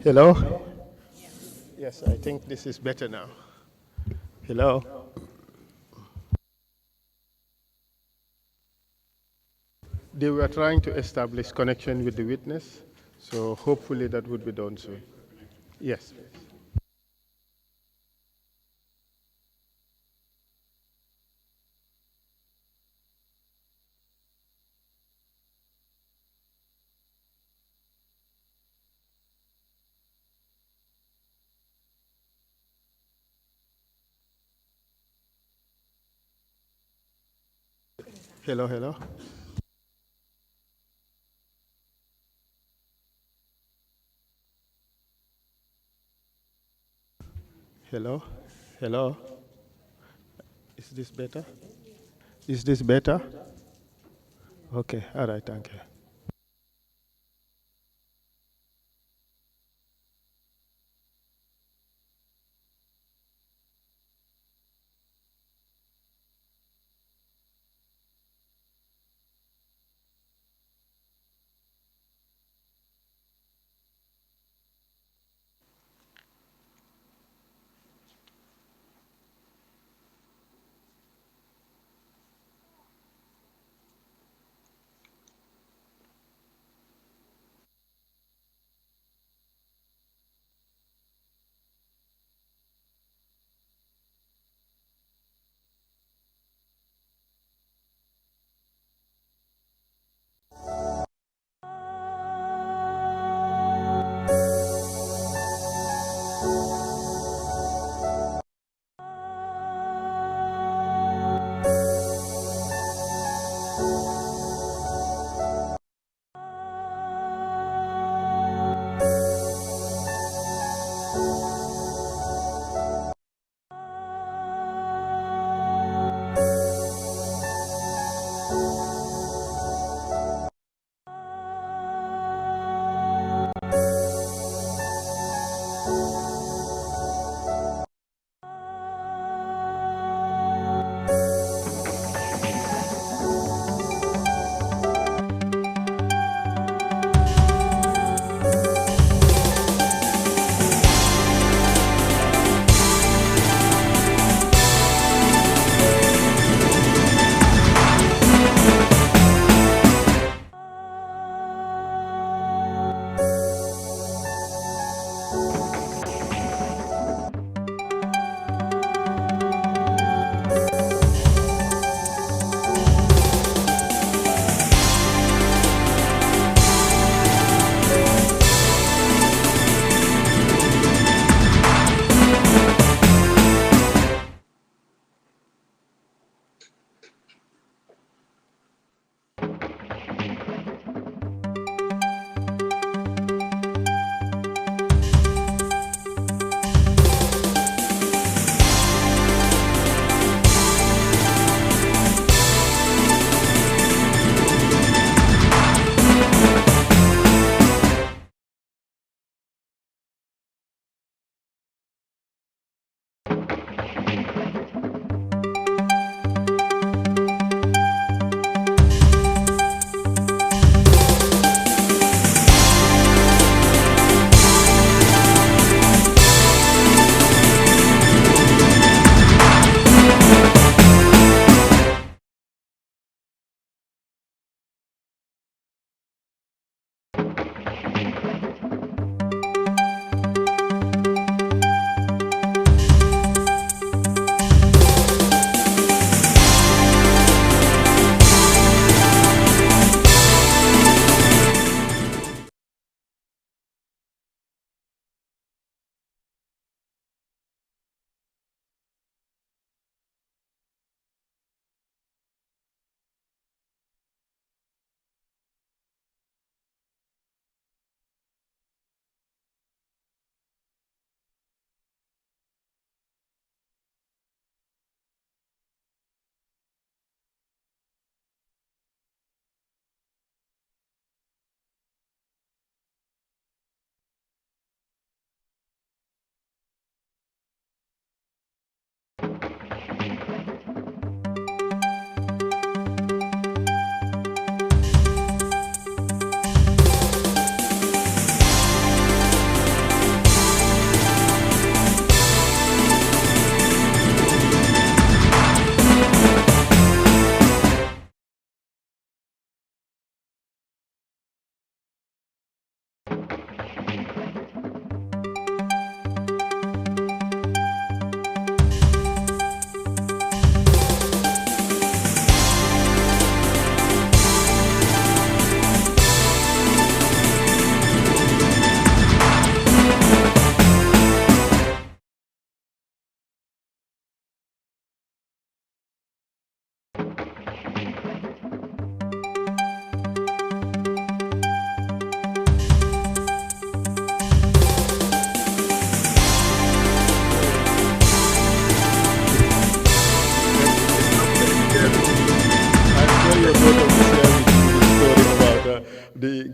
Hello? Yes, I think this is better now. Hello? They were trying to establish connection with the witness, so hopefully that would be done soon. Yes. Hello, hello? Hello? Hello? Is this better? Is this better? Okay, all right, thank you.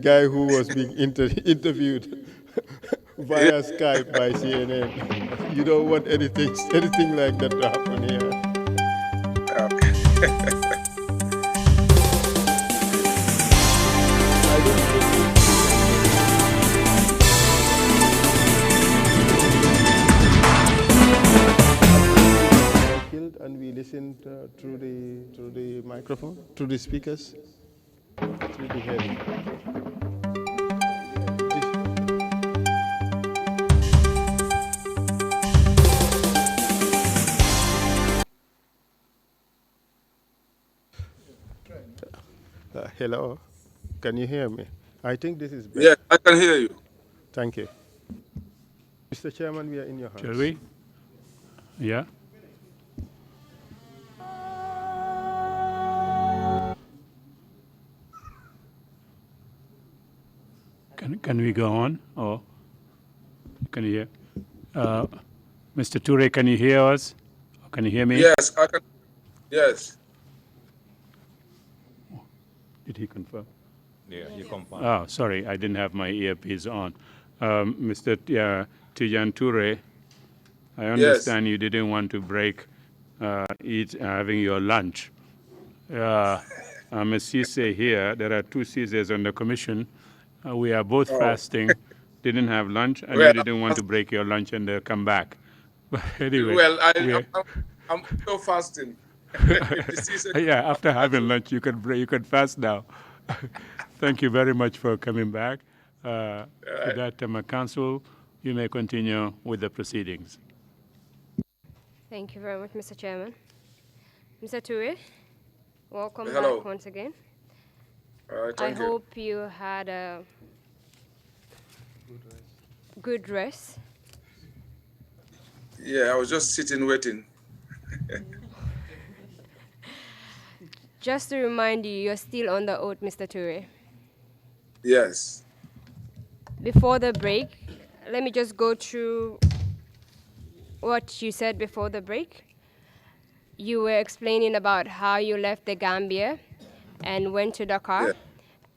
guy who was being interviewed via Skype by CNN. You don't want anything like that to happen here. I don't think killed, and we listened through the microphone, through the speakers, through the head. Hello, can you hear me? I think this is better. Yes, I can hear you. Thank you. Mr. Chairman, we are in your hands. Shall we? Yeah. Can we go on, or can you hear? Mr. Toure, can you hear us? Or can you hear me? Yes, I can. Yes. Did he confirm? Yeah, you confirm. Oh, sorry, I didn't have my earpiece on. Mr. Tijan Toure, I understand you didn't want to break having your lunch. I'm a CISA here. There are two CISAs on the commission. We are both fasting, didn't have lunch, and you didn't want to break your lunch and come back. But anyway. Well, I'm still fasting. Yeah, after having lunch, you can fast now. Thank you very much for coming back. With that, Council, you may continue with the proceedings. Thank you very much, Mr. Chairman. Mr. Toure, welcome Hello. back once again. Thank you. Hope you had a good rest. Yeah, I was just sitting waiting. Just to remind you, you're still on the oath, Mr. Toure. Yes. Before the break, let me just go through what you said before the break. You were explaining about how you left the Gambia and went to Dakar,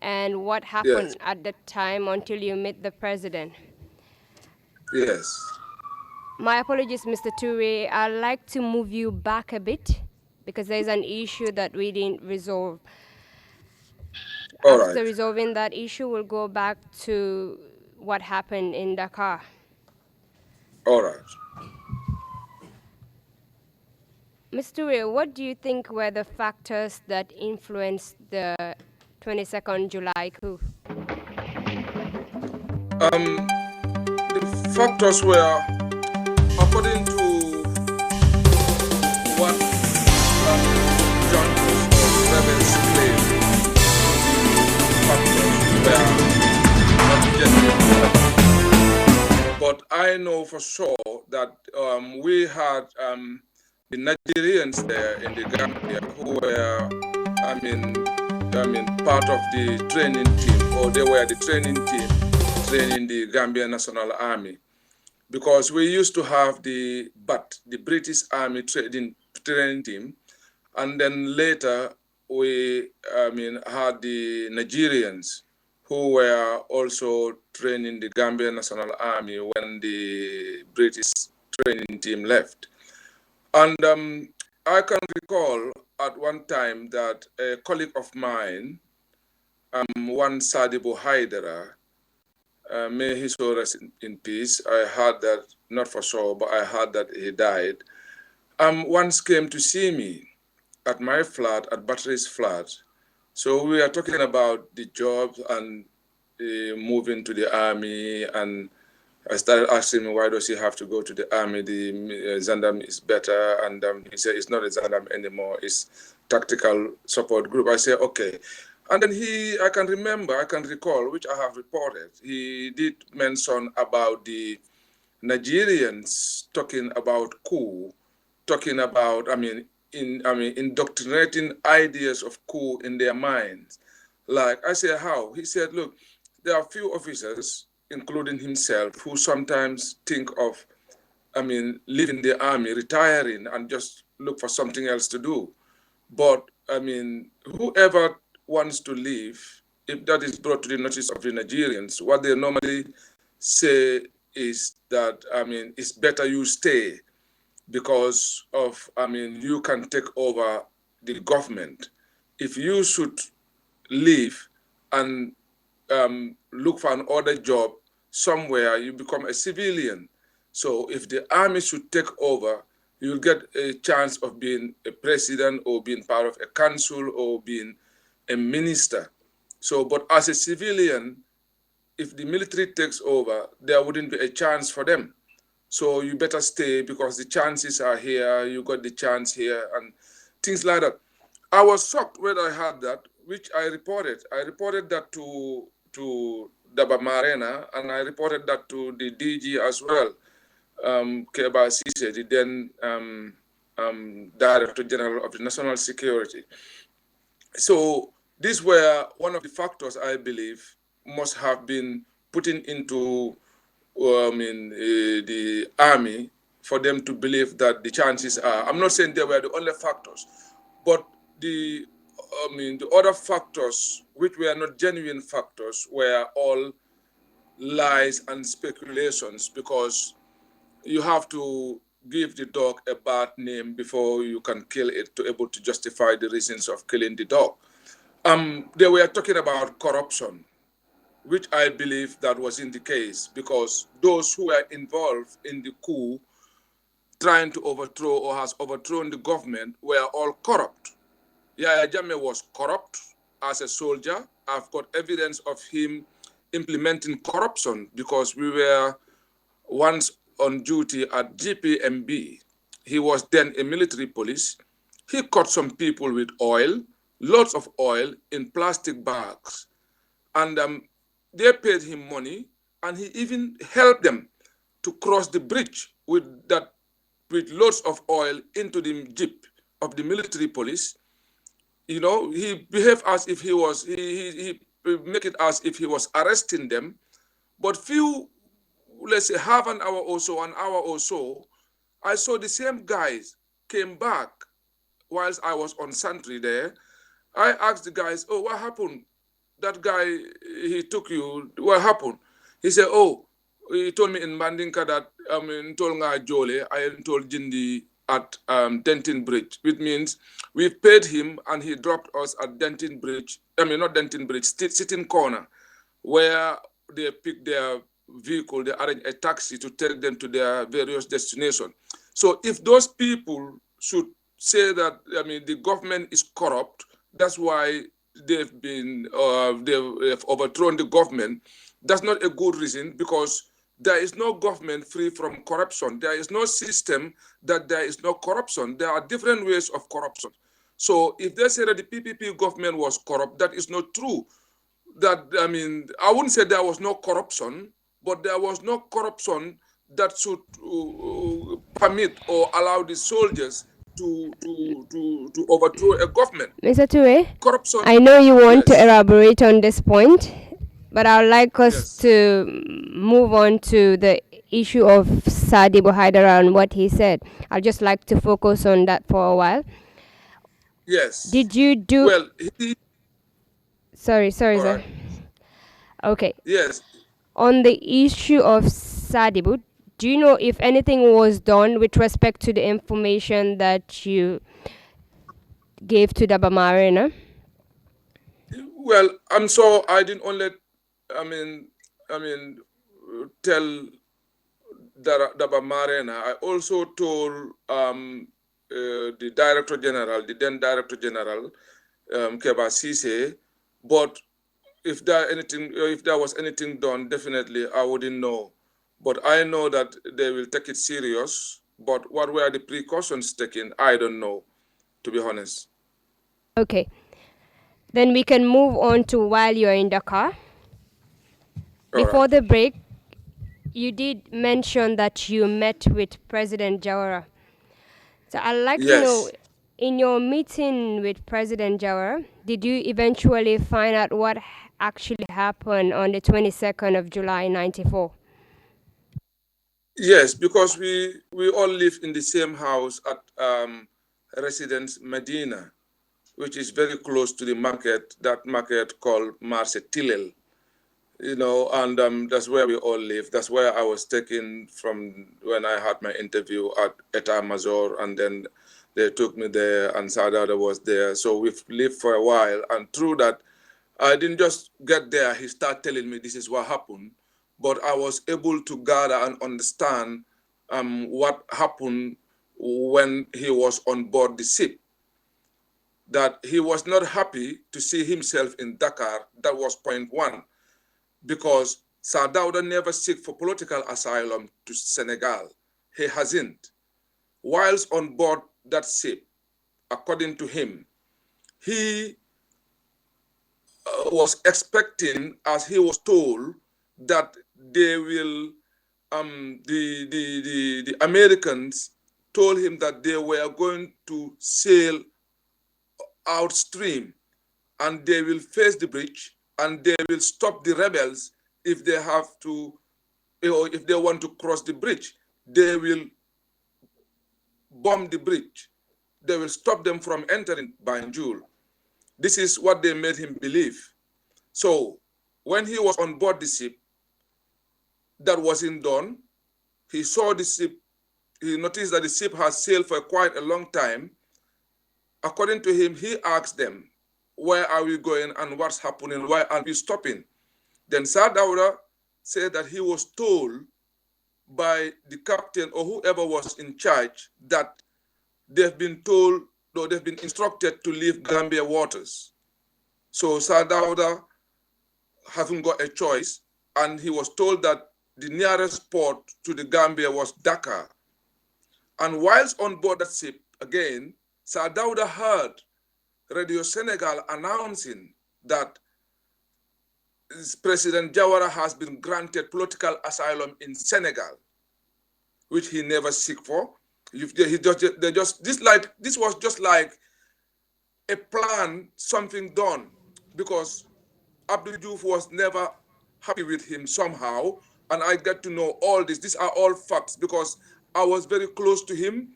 and what happened at the time until you met the president. Yes. My apologies, Mr. Toure. I'd like to move you back a bit because there's an issue that we didn't resolve. After resolving that issue, we'll go back to what happened in Dakar. All right. Mr. Toure, what do you think were the factors that influenced the 22nd July coup? The factors were, according to what John rebels claim, but I know for sure that we had the Nigerians there in the Gambia who were, part of the training team, or they were the training team training the Gambian National Army, because we used to have the British Army training team, and then later we had the Nigerians who were also training the Gambian National Army when the British training team left. And I can recall at one time that a colleague of mine, one Sadibu Haidara, may his soul rest in peace. I heard that, not for sure, but I heard that he died. Once came to see me at my flat, at Battery's flat. So we are talking about the jobs and moving to the army, and I started asking him, why does he have to go to the army? The Zandam is better. And he said, it's not a Zandam anymore, it's tactical support group. I said, okay. And then I can recall, which I have reported, he did mention about the Nigerians talking about coup, talking about, indoctrinating ideas of coup in their minds. Like, I said, how? He said, look, there are few officers, including himself, who sometimes think of, leaving the army, retiring, and just look for something else to do. But, whoever wants to leave, if that is brought to the notice of the Nigerians, what they normally say is that, I mean, it's better you stay because of, I mean, you can take over the government. If you should leave and look for another job somewhere, you become a civilian. So if the army should take over, you'll get a chance of being a president or being part of a council or being a minister. So, but as a civilian, if the military takes over, there wouldn't be a chance for them. So you better stay because the chances are here, you got the chance here, and things like that. I was shocked when I heard that, which I reported. I reported that to Daba Marena, and I reported that to the DG as well, Keba Sise, the then Director General of the National Security. So these were one of the factors I believe must have been putting into the army for them to believe that the chances are. I'm not saying they were the only factors, but the other factors which were not genuine factors were all lies and speculations, because you have to give the dog a bad name before you can kill it to able to justify the reasons of killing the dog. They were talking about corruption, which I believe that wasn't the case, because those who were involved in the coup trying to overthrow or has overthrown the government were all corrupt. Yahya Jammeh was corrupt as a soldier. I've got evidence of him implementing corruption because we were once on duty at GPMB. He was then a military police. He caught some people with oil, lots of oil in plastic bags. And they paid him money, and he even helped them to cross the bridge with loads of oil into the jeep of the military police. You know, he behaved as if he was, he make it as if he was arresting them. But few, let's say half an hour or so, I saw the same guys came back whilst I was on sentry there. I asked the guys, oh, what happened? That guy, he took you, what happened? He said, oh, he told me in Mandinka that, told nga Jole, I told Jindi at Denton Bridge, which means we've paid him and he dropped us at Denton Bridge, not Denton Bridge, sitting corner, where they pick their vehicle, they arrange a taxi to take them to their various destinations. So if those people should say that, the government is corrupt, that's why they've overthrown the government, that's not a good reason, because there is no government free from corruption. There is no system that there is no corruption. There are different ways of corruption. So if they say that the PPP government was corrupt, that is not true. That, I wouldn't say there was no corruption, but there was no corruption that should permit or allow the soldiers to overthrow a government. Mr. Ture, Corruption. I know you want to elaborate on this point, but I would like us to move on to the issue of Sadibu Haidara and what he said. I'd just like to focus on that for a while. Yes. Did you do... Well, Sorry, sir. Right. Okay. Yes. On the issue of Sadibu, do you know if anything was done with respect to the information that you gave to Daba Marena? Well, I'm so I didn't only, tell Daba Marena. I also told the Director General, the then Director General, Keba Sise. But if there was anything done, definitely I wouldn't know. But I know that they will take it serious. But what were the precautions taken? I don't know, to be honest. Okay. Then we can move on to while you're in the car. Before the break, you did mention that you met with President Jawara. So I'd like to know, in your meeting with President Jawara, did you eventually find out what actually happened on the 22nd of July, 94? Yes, because we all live in the same house at Residence Medina. which is very close to the market, that market called Marse Tilel, and that's where we all live. That's where I was taken from when I had my interview at Eta Major, and then they took me there, and Sadada was there. So we've lived for a while, and through that, I didn't just get there. He started telling me this is what happened, but I was able to gather and understand what happened when he was on board the ship. That he was not happy to see himself in Dakar. That was point one, because Sir Dawda never seek for political asylum to Senegal. He hasn't. Whilst on board that ship, according to him, he was expecting, as he was told, that they will, the Americans told him that they were going to sail outstream and they will face the breach and they will stop the rebels if they have to, or if they want to cross the bridge. They will bomb the bridge. They will stop them from entering Banjul. This is what they made him believe. So when he was on board the ship, that wasn't done. He saw the ship, he noticed that the ship has sailed for quite a long time. According to him, he asked them, where are we going and what's happening? Why aren't we stopping? Then Sir Dawda said that he was told by the captain or whoever was in charge that they've been told, or they've been instructed to leave Gambia waters. So Sir Dawda hasn't got a choice, and he was told that the nearest port to the Gambia was Dakar. And whilst on board that ship, again, Sir Dawda heard Radio Senegal announcing that President Jawara has been granted political asylum in Senegal, which he never seek for. This was just like a plan, something done, because Abdul Diouf was never happy with him somehow, and I get to know all this. These are all facts because I was very close to him,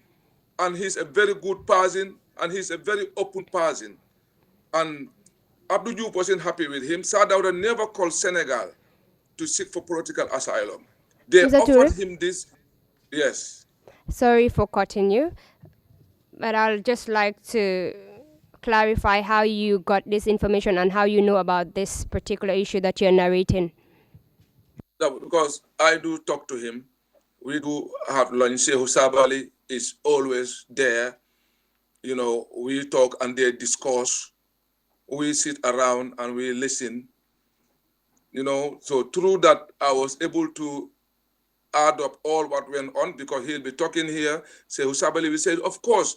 and he's a very good person, and he's a very open person. And Abdou Diouf wasn't happy with him. Sir Dawda never called Senegal to seek for political asylum. They Mr. offered Toure? him this, yes. Sorry for cutting you, but I'll just like to clarify how you got this information and how you know about this particular issue that you're narrating. Because I do talk to him. We do have lunch. Shehu Sabali is always there. We talk and they discuss. We sit around and we listen. So through that, I was able to add up all what went on, because he'll be talking here. Shehu Sabali will say, of course,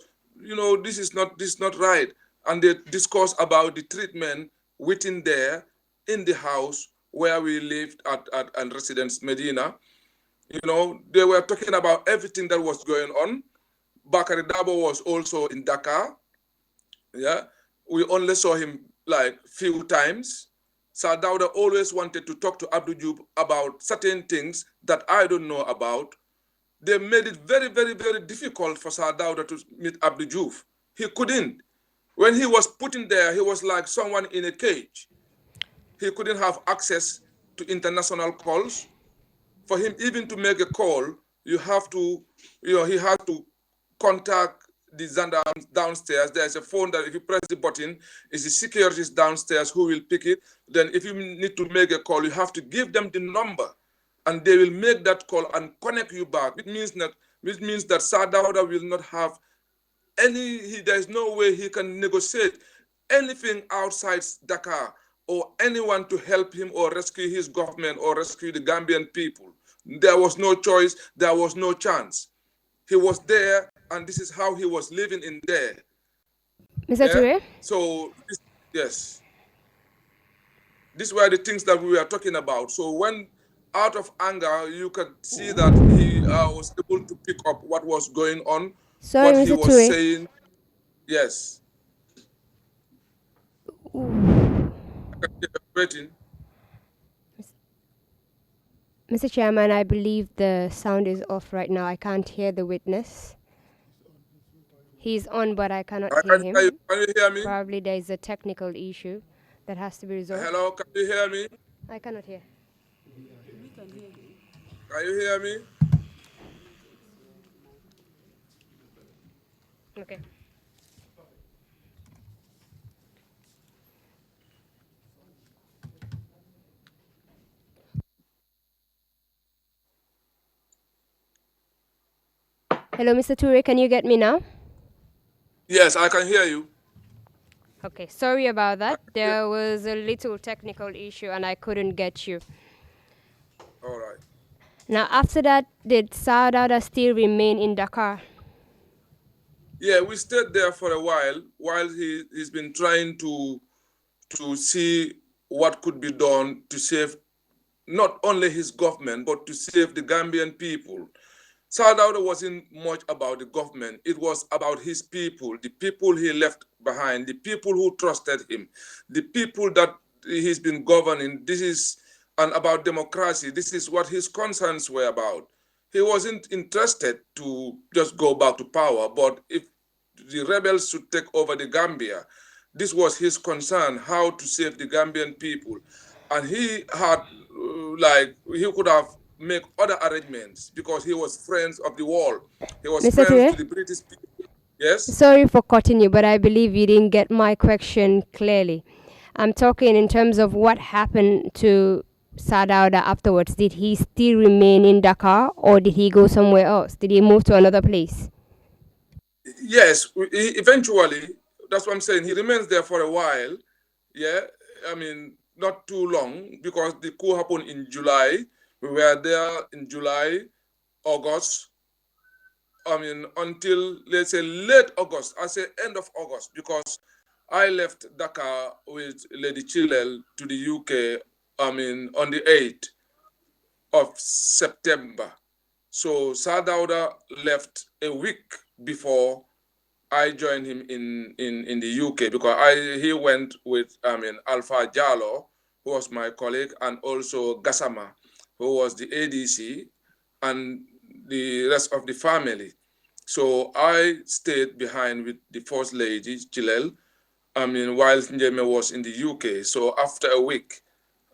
this is not right. And they discuss about the treatment within there in the house where we lived at Residence Medina. They were talking about everything that was going on. Bakari Dabo was also in Dakar. Yeah, we only saw him like few times. Sir Dawda always wanted to talk to Abdou Diouf about certain things that I don't know about. They made it very, very, very difficult for Sir Dawda to meet Abdou Diouf. He couldn't. When he was put in there, he was like someone in a cage. He couldn't have access to international calls. For him even to make a call, he has to contact the gendarmes downstairs. There's a phone that if you press the button, it's the securities downstairs who will pick it. Then if you need to make a call, you have to give them the number, and they will make that call and connect you back. Which means that Sir Dawda will not have there's no way he can negotiate anything outside Dakar or anyone to help him or rescue his government or rescue the Gambian people. There was no choice. There was no chance. He was there, and this is how he was living in there. Mr. Toure? So, yes. These were the things that we were talking about. So when, out of anger, you could see that he was able to pick up what was going on, Sorry, what he Mr. was Toure. saying. Yes. Waiting. Mr. Chairman, I believe the sound is off right now. I can't hear the witness. He's on, but I cannot hear him. Can you hear me? Probably there is a technical issue that has to be resolved. Hello, can you hear me? I cannot hear. Can you hear me? Okay. Hello, Mr. Toure, can you get me now? Yes, I can hear you. Okay, sorry about that. There was a little technical issue and I couldn't get you. All right. Now, after that, did Saadada still remain in Dakar? Yeah, we stayed there for a while he's been trying to see what could be done to save not only his government, but to save the Gambian people. Sadauda wasn't much about the government. It was about his people, the people he left behind, the people who trusted him, the people that he's been governing. This is and about democracy. This is what his concerns were about. He wasn't interested to just go back to power, but if the rebels should take over the Gambia, this was his concern, how to save the Gambian people. And he had, he could have make other arrangements because he was friends of the world. He was Mr. friends Toure? to the British people. Yes? Sorry for cutting you, but I believe you didn't get my question clearly. I'm talking in terms of what happened to Sadauda afterwards. Did he still remain in Dakar or did he go somewhere else? Did he move to another place? Yes, eventually, that's what I'm saying. He remains there for a while. Yeah, I mean, not too long because the coup happened in July. We were there in July, August. I mean, until let's say late August. I say end of August because I left Dakar with Lady Chilwell to the UK. I mean, on the 8th of September. So Sadauda left a week before I joined him in the UK because he went with Alpha Jallo, who was my colleague, and also Gassama, who was the ADC, and the rest of the family. So I stayed behind with the First Lady, Chilel, while Njeme was in the UK. So after a week,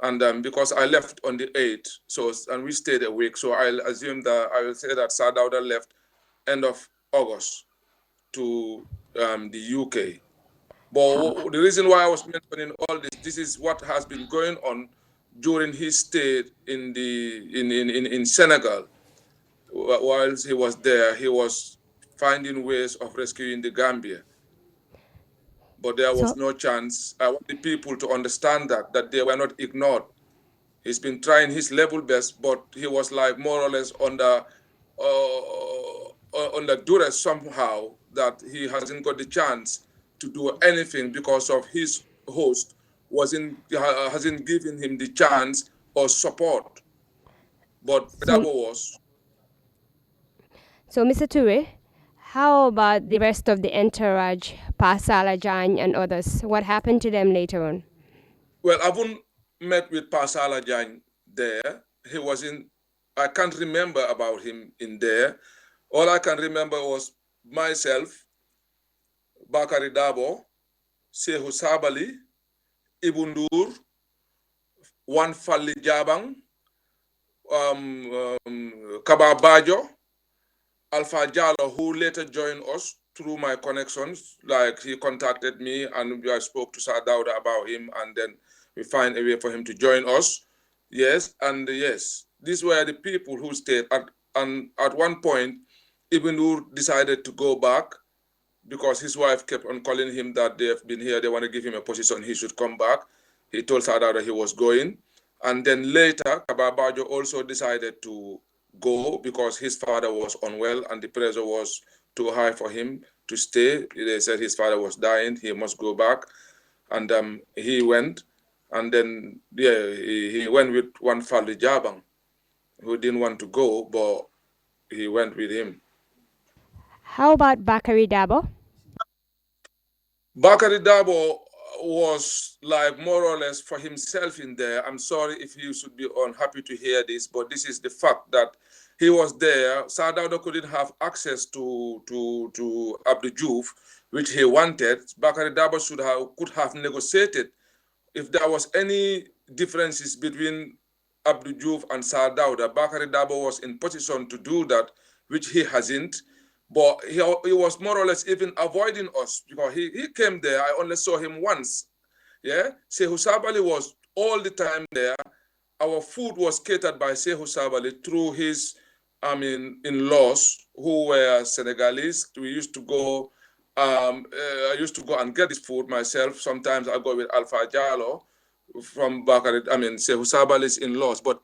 and because I left on the 8th, and we stayed a week, so I'll assume that I will say that Sadauda left end of August to the UK. But the reason why I was mentioning all this is what has been going on during his stay in Senegal. Whilst he was there, he was finding ways of rescuing the Gambia. But there was no chance. I want the people to understand that they were not ignored. He's been trying his level best, but he was like more or less under duress somehow that he hasn't got the chance to do anything because of his host hasn't given him the chance or support. But that was. So, Mr. Toure, how about the rest of the entourage, Pasala Jan and others? What happened to them later on? Well, I haven't met with Pasala Jan there. He was I can't remember about him in there. All I can remember was myself, Bakari Dabo, Sehu Sabali, Ibundur, Wan Fali Jabang, Kaba Bajo, Alpha Jallo, who later joined us through my connections. Like he contacted me and I spoke to Sadauda about him, and then we find a way for him to join us. Yes, and yes, these were the people who stayed. And at one point, Ibn decided to go back because his wife kept on calling him that they have been here, they want to give him a position, he should come back. He told Sadauda that he was going. And then later, Kababajo also decided to go because his father was unwell and the pressure was too high for him to stay. They said his father was dying, he must go back. And he went. And then, he went with one Fali Jabang who didn't want to go, but he went with him. How about Bakari Dabo? Bakari Dabo was like more or less for himself in there. I'm sorry if you should be unhappy to hear this, but this is the fact that he was there. Sadauda couldn't have access to Abdul Juf, which he wanted. Bakari Dabo could have negotiated if there was any differences between Abdul Juf and Sadauda. Bakari Dabo was in position to do that, which he hasn't. But he was more or less even avoiding us because he came there. I only saw him once. Yeah, Shehu Sabali was all the time there. Our food was catered by Shehu Sabali through his, in-laws who were Senegalese. We used to go. I used to go and get this food myself. Sometimes I go with Alpha Jalo from Bakari. Shehu Sabali's in-laws. But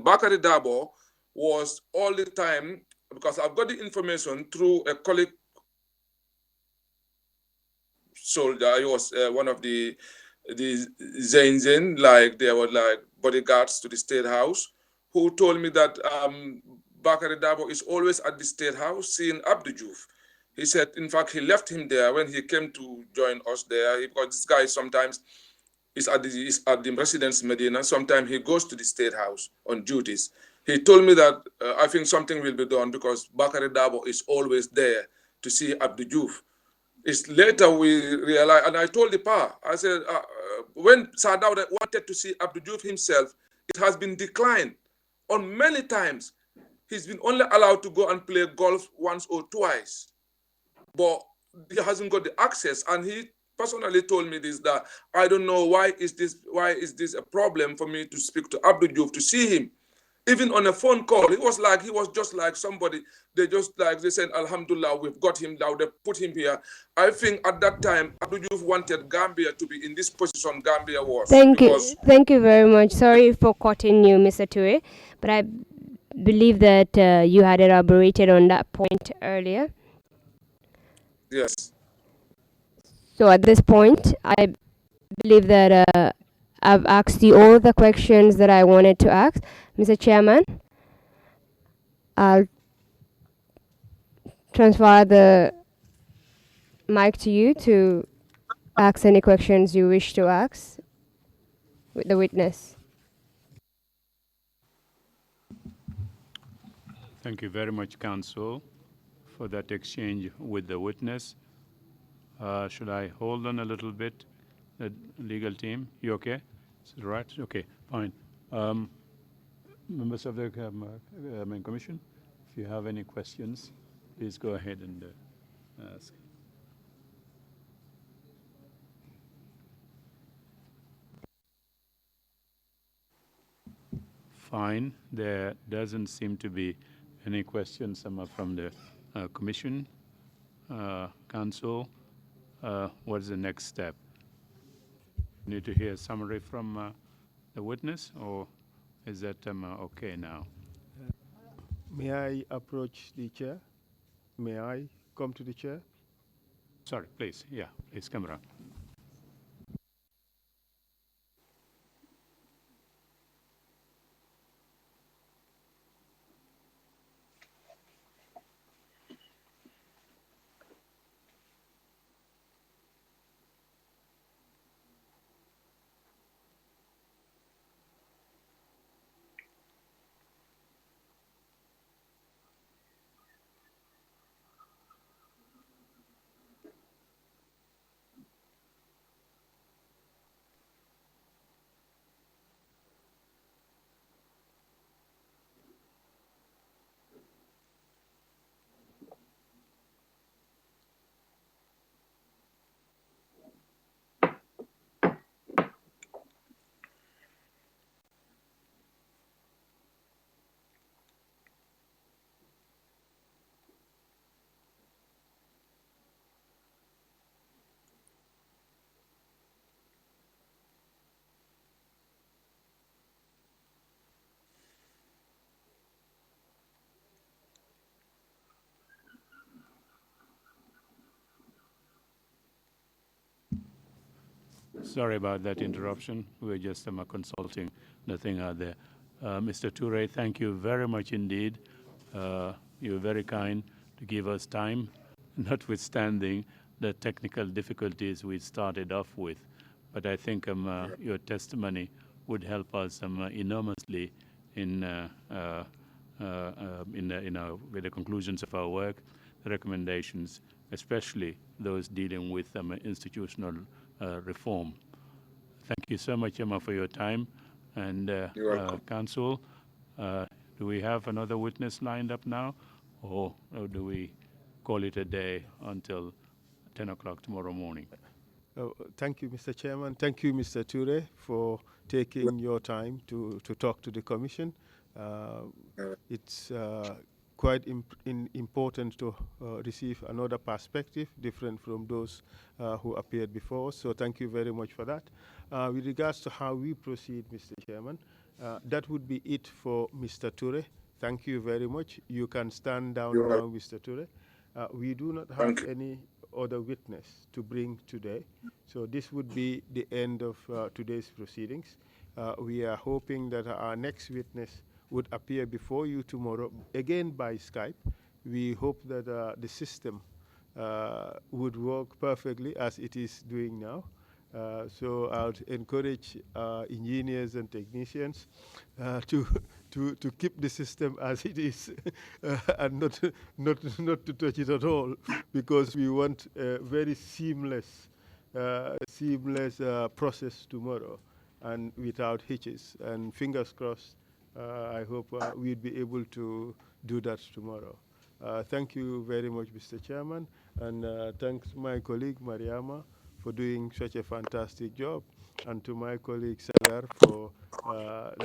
Bakari Dabo was all the time because I've got the information through a colleague soldier. He was one of the Zain, like they were like bodyguards to the State House, who told me that Bakari Dabo is always at the State House seeing Abdou Diouf. He said, in fact, he left him there when he came to join us there. Because this guy sometimes is at the residence Medina. Sometimes he goes to the State House on duties. He told me that I think something will be done because Bakari Dabo is always there to see Abdou Diouf. It's later we realized, and I told the PA, I said, when Sadauda wanted to see Abdou Diouf himself, it has been declined on many times. He's been only allowed to go and play golf once or twice, but he hasn't got the access. And he personally told me this, that I don't know why is this a problem for me to speak to Abdou Diouf, to see him. Even on a phone call, he was just like somebody. They said, Alhamdulillah, we've got him now. They put him here. I think at that time, Abdou Diouf wanted Gambia to be in this position Gambia was. Thank you very much. Sorry for cutting you, Mr. Ture, but I believe that you had elaborated on that point earlier. Yes. So at this point, I believe that I've asked you all the questions that I wanted to ask. Mr. Chairman, I'll transfer the mic to you to ask any questions you wish to ask with the witness. Thank you very much, Counsel, for that exchange with the witness. Should I hold on a little bit, the legal team? You okay? Is it right? Okay, fine. Members of the Commission, if you have any questions, please go ahead and ask. Fine. There doesn't seem to be any questions from the Commission. Council, what's the next step? Need to hear a summary from the witness, or is that okay now? May I approach the chair? May I come to the chair? Sorry, please. Yeah, please come around. Sorry about that interruption. We were just consulting the thing out there. Mr. Ture, thank you very much indeed. You were very kind to give us time, notwithstanding the technical difficulties we started off with. But I think your testimony would help us enormously in with the conclusions of our work, the recommendations, especially those dealing with institutional reform. Thank you so much, Emma, for your time. And You're welcome. Council, do we have another witness lined up now, or do we call it a day until 10 o'clock tomorrow morning? Thank you, Mr. Chairman. Thank you, Mr. Ture, for taking your time to talk to the Commission. It's quite important to receive another perspective different from those who appeared before us. So thank you very much for that. With regards to how we proceed, Mr. Chairman, that would be it for Mr. Ture. Thank you very much. You can stand down You're now, welcome. Mr. Ture. We do not have Thank you. any other witness to bring today. So this would be the end of today's proceedings. We are hoping that our next witness would appear before you tomorrow, again by Skype. We hope that the system would work perfectly as it is doing now. So I would encourage engineers and technicians to keep the system as it is and not to touch it at all, because we want a very seamless process tomorrow and without hitches. And fingers crossed, I hope we'll be able to do that tomorrow. Thank you very much, Mr. Chairman, and thanks my colleague Mariama for doing such a fantastic job, and to my colleague Sagar for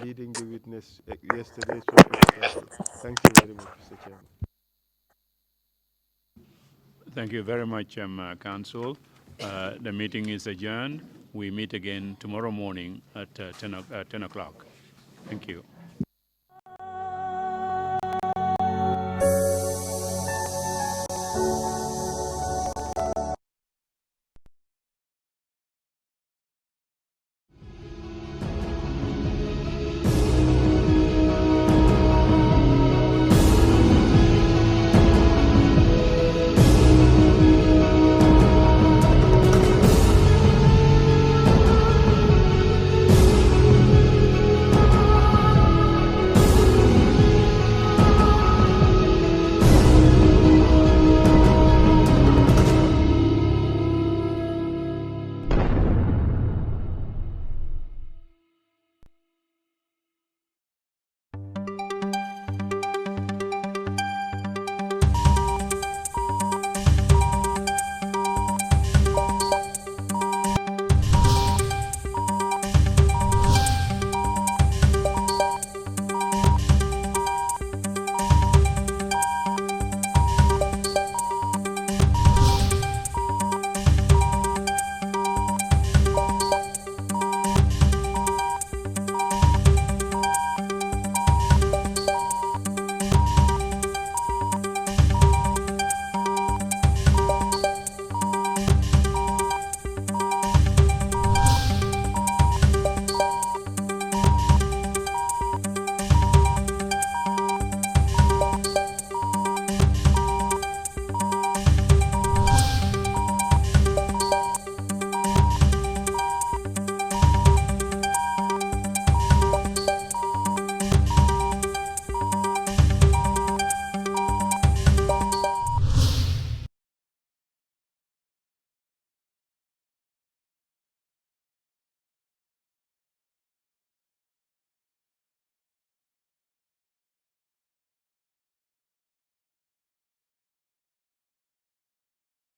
leading the witness yesterday so expertly. Thank you very much, Mr. Chairman. Thank you very much, Council. The meeting is adjourned. We meet again tomorrow morning at 10 o'clock. Thank you.